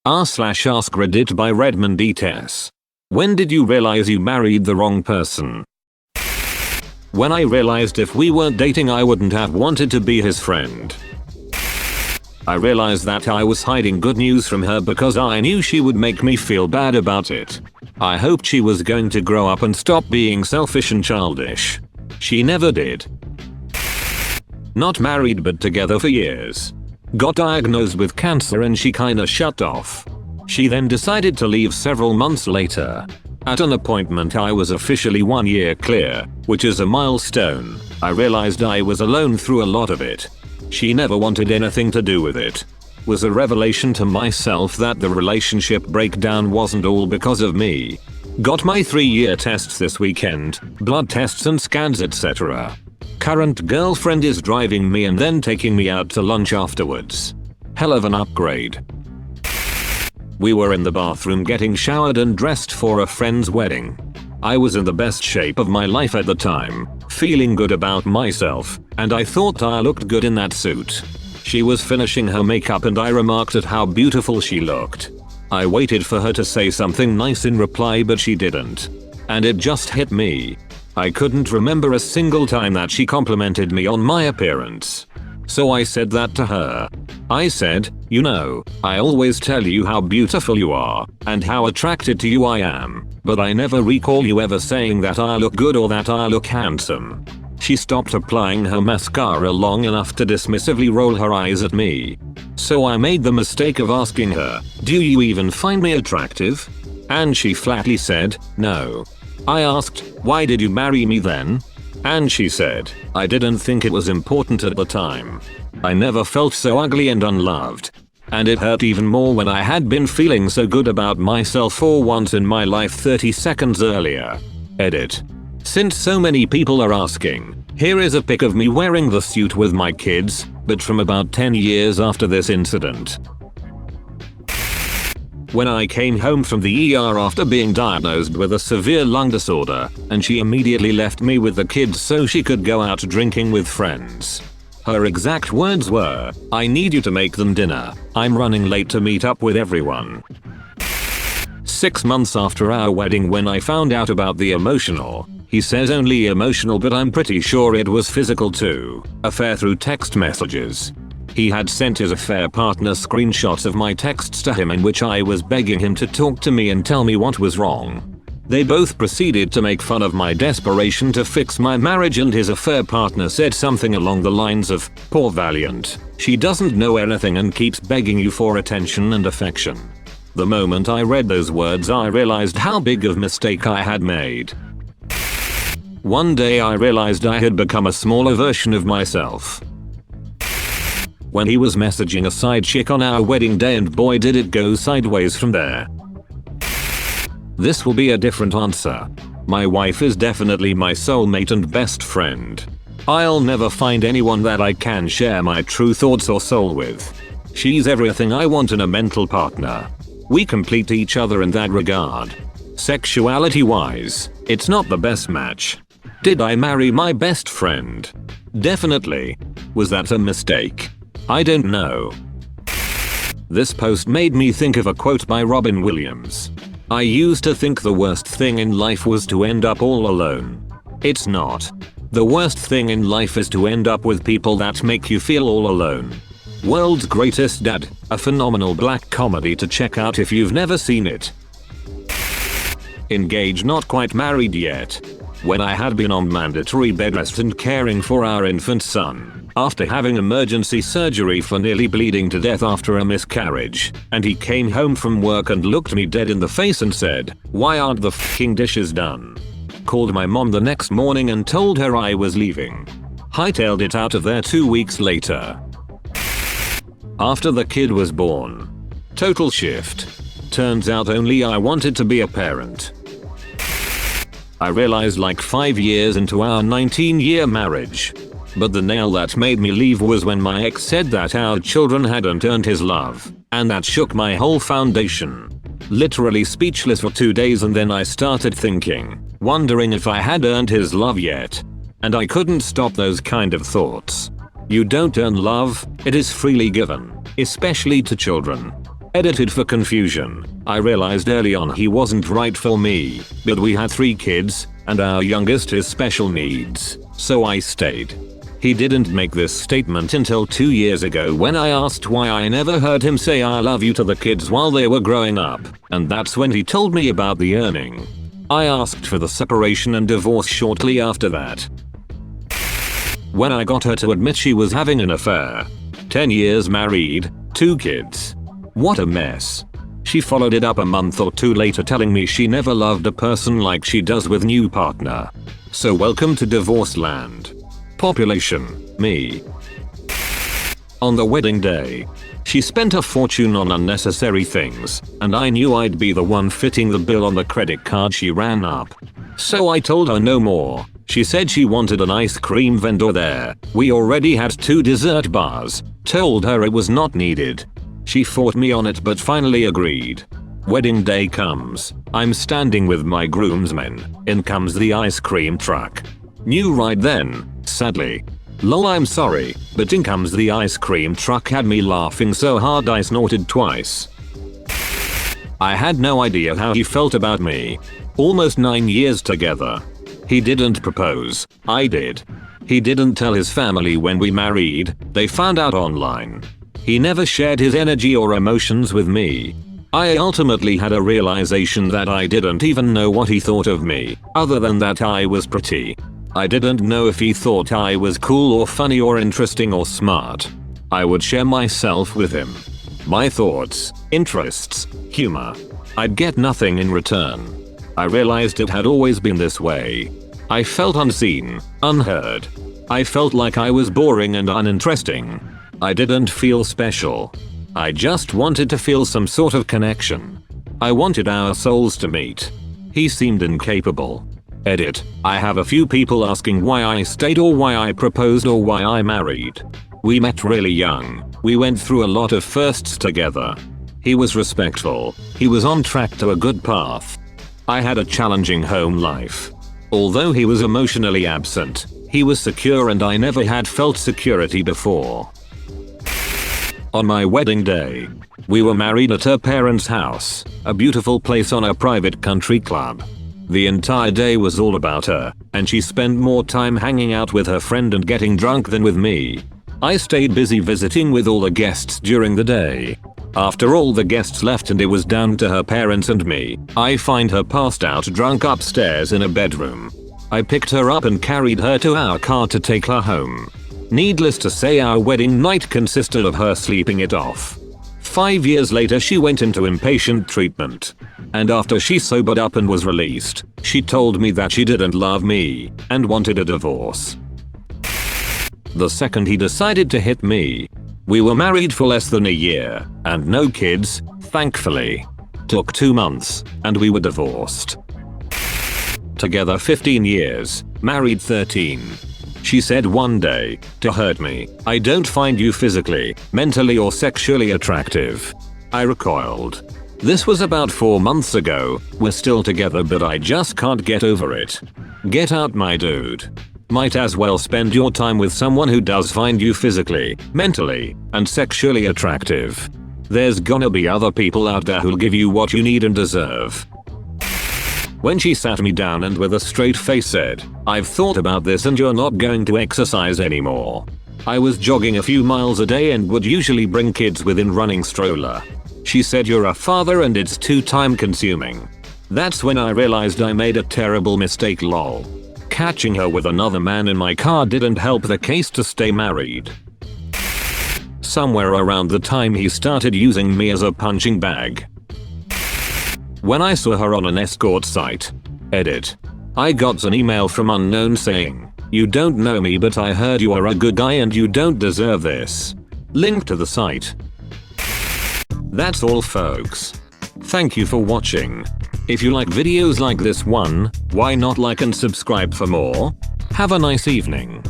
r/AskReddit by Redmond ETS. When did you realize you married the wrong person? When I realized if we weren't dating I wouldn't have wanted to be his friend. I realized that I was hiding good news from her because I knew she would make me feel bad about it. I hoped she was going to grow up and stop being selfish and childish. She never did. Not married but together for years. Got diagnosed with cancer and she kinda shut off. She then decided to leave several months later. At an appointment I was officially 1 year clear, which is a milestone. I realized I was alone through a lot of it. She never wanted anything to do with it. Was a revelation to myself that the relationship breakdown wasn't all because of me. Got my 3-year tests this weekend, blood tests and scans etc. Current girlfriend is driving me and then taking me out to lunch afterwards. Hell of an upgrade. We were in the bathroom getting showered and dressed for a friend's wedding. I was in the best shape of my life at the time, feeling good about myself, and I thought I looked good in that suit. She was finishing her makeup and I remarked at how beautiful she looked. I waited for her to say something nice in reply but she didn't. And it just hit me. I couldn't remember a single time that she complimented me on my appearance. So I said that to her. I said, "You know, I always tell you how beautiful you are, and how attracted to you I am, but I never recall you ever saying that I look good or that I look handsome." She stopped applying her mascara long enough to dismissively roll her eyes at me. So I made the mistake of asking her, "Do you even find me attractive?" And she flatly said, "No." I asked, "Why did you marry me then?" And she said, "I didn't think it was important at the time. I never felt so ugly and unloved." And it hurt even more when I had been feeling so good about myself for once in my life 30 seconds earlier. Edit. Since so many people are asking, here is a pic of me wearing the suit with my kids, but from about 10 years after this incident. When I came home from the ER after being diagnosed with a severe lung disorder, and she immediately left me with the kids so she could go out drinking with friends. Her exact words were, "I need you to make them dinner. I'm running late to meet up with everyone." 6 months after our wedding when I found out about the emotional, he says only emotional but I'm pretty sure it was physical too, affair through text messages. He had sent his affair partner screenshots of my texts to him in which I was begging him to talk to me and tell me what was wrong. They both proceeded to make fun of my desperation to fix my marriage and his affair partner said something along the lines of, "Poor Valiant, she doesn't know anything and keeps begging you for attention and affection." The moment I read those words I realized how big of a mistake I had made. One day I realized I had become a smaller version of myself. When he was messaging a side chick on our wedding day and boy did it go sideways from there. This will be a different answer. My wife is definitely my soulmate and best friend. I'll never find anyone that I can share my true thoughts or soul with. She's everything I want in a mental partner. We complete each other in that regard. Sexuality wise, it's not the best match. Did I marry my best friend? Definitely. Was that a mistake? I don't know. This post made me think of a quote by Robin Williams. "I used to think the worst thing in life was to end up all alone. It's not. The worst thing in life is to end up with people that make you feel all alone." World's Greatest Dad, a phenomenal black comedy to check out if you've never seen it. Engaged not quite married yet. When I had been on mandatory bed rest and caring for our infant son, after having emergency surgery for nearly bleeding to death after a miscarriage, and he came home from work and looked me dead in the face and said, "Why aren't the f***ing dishes done?" Called my mom the next morning and told her I was leaving. Hightailed it out of there 2 weeks later. After the kid was born. Total shift. Turns out only I wanted to be a parent. I realized like 5 years into our 19-year marriage. But the nail that made me leave was when my ex said that our children hadn't earned his love, and that shook my whole foundation. Literally speechless for 2 days and then I started thinking, wondering if I had earned his love yet. And I couldn't stop those kind of thoughts. You don't earn love, it is freely given, especially to children. Edited for confusion. I realized early on he wasn't right for me, but we had 3 kids, and our youngest is special needs, so I stayed. He didn't make this statement until 2 years ago when I asked why I never heard him say I love you to the kids while they were growing up, and that's when he told me about the earning. I asked for the separation and divorce shortly after that. When I got her to admit she was having an affair. 10 years married, 2 kids. What a mess. She followed it up a month or 2 later telling me she never loved a person like she does with new partner. So welcome to divorce land. Population, me. On the wedding day, she spent a fortune on unnecessary things, and I knew I'd be the one fitting the bill on the credit card she ran up. So I told her no more. She said she wanted an ice cream vendor there. We already had 2 dessert bars. Told her it was not needed. She fought me on it but finally agreed. Wedding day comes. I'm standing with my groomsmen. In comes the ice cream truck. Knew right then, sadly. Lol, I'm sorry, but in comes the ice cream truck had me laughing so hard I snorted twice. I had no idea how he felt about me. Almost 9 years together. He didn't propose, I did. He didn't tell his family when we married, they found out online. He never shared his energy or emotions with me. I ultimately had a realization that I didn't even know what he thought of me, other than that I was pretty. I didn't know if he thought I was cool or funny or interesting or smart. I would share myself with him. My thoughts, interests, humor. I'd get nothing in return. I realized it had always been this way. I felt unseen, unheard. I felt like I was boring and uninteresting. I didn't feel special. I just wanted to feel some sort of connection. I wanted our souls to meet. He seemed incapable. Edit. I have a few people asking why I stayed or why I proposed or why I married. We met really young. We went through a lot of firsts together. He was respectful. He was on track to a good path. I had a challenging home life. Although he was emotionally absent, he was secure and I never had felt security before. On my wedding day, we were married at her parents' house, a beautiful place on a private country club. The entire day was all about her, and she spent more time hanging out with her friend and getting drunk than with me. I stayed busy visiting with all the guests during the day. After all the guests left and it was down to her parents and me, I find her passed out drunk upstairs in a bedroom. I picked her up and carried her to our car to take her home. Needless to say, our wedding night consisted of her sleeping it off. 5 years later she went into inpatient treatment. And after she sobered up and was released, she told me that she didn't love me and wanted a divorce. The second he decided to hit me. We were married for less than a year and no kids, thankfully. Took 2 months and we were divorced. Together 15 years, married 13. She said one day, to hurt me, I don't find you physically, mentally or sexually attractive. I recoiled. This was about 4 months ago. We're still together but I just can't get over it. Get out, my dude. Might as well spend your time with someone who does find you physically, mentally, and sexually attractive. There's gonna be other people out there who'll give you what you need and deserve. When she sat me down and with a straight face said, I've thought about this and you're not going to exercise anymore. I was jogging a few miles a day and would usually bring kids within running stroller. She said, you're a father and it's too time consuming. That's when I realized I made a terrible mistake, lol. Catching her with another man in my car didn't help the case to stay married. Somewhere around the time he started using me as a punching bag. When I saw her on an escort site. Edit. I got an email from unknown saying, you don't know me but I heard you are a good guy and you don't deserve this. Link to the site. That's all, folks. Thank you for watching. If you like videos like this one, why not like and subscribe for more? Have a nice evening.